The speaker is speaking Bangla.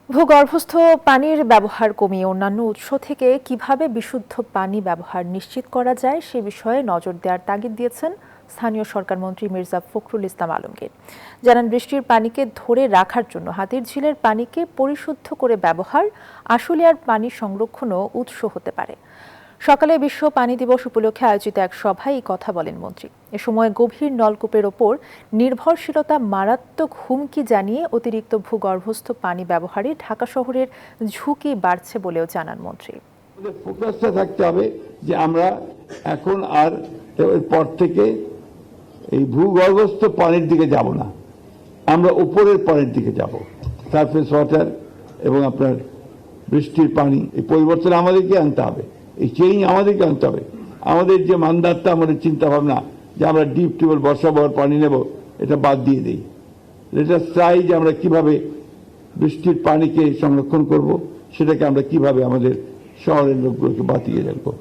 ভূগর্ভস্থ পানির ব্যবহার কমিয়ে অন্যান্য উৎস থেকে কিভাবে বিশুদ্ধ পানি ব্যবহার নিশ্চিত করা যায় সে বিষয়ে নজর দেওয়ার তাগিদ দিয়েছেন স্থানীয় সরকার মন্ত্রী মির্জা ফখরুল ইসলাম আলমগীর। জানান, বৃষ্টির পানিকে ধরে রাখার জন্য হাতিরঝিলের পানিকে পরিশুদ্ধ করে ব্যবহার আশুলিয়ার পানি সংরক্ষণও উৎস হতে পারে। সকালে বিশ্ব পানি দিবস উপলক্ষে আয়োজিত এক সভায় এই কথা বলেন মন্ত্রী। এ সময় গভীর নলকূপের ওপর নির্ভরশীলতা মারাত্মক হুমকি জানিয়ে অতিরিক্ত ভূগর্ভস্থ পানি ব্যবহারে ঢাকা শহরের ঝুঁকি বাড়ছে বলেও জানান মন্ত্রী। ফোকাসটা থাকতে হবে যে আমরা এখন আর পর থেকে এই ভূগর্ভস্থ পানির দিকে যাব না, আমরা উপরের পানির দিকে যাব। সারফেস ওয়াটার এবং আপনার বৃষ্টির পানি, এই পরিবর্তন আমাদেরকে আনতে হবে, এই চেঞ্জ আমাদেরকে আনতে হবে। আমাদের যে মানদারটা, আমাদের চিন্তা ভাবনা যে আমরা ডিপ টিউবওয়েল বসাবো আর পানি নেব, এটা বাদ দিয়ে দিই। এটা চাই যে আমরা কিভাবে বৃষ্টির পানিকে সংরক্ষণ করব, সেটাকে আমরা কিভাবে আমাদের শহরের লোকগুলোকে বাঁচিয়ে রাখবো।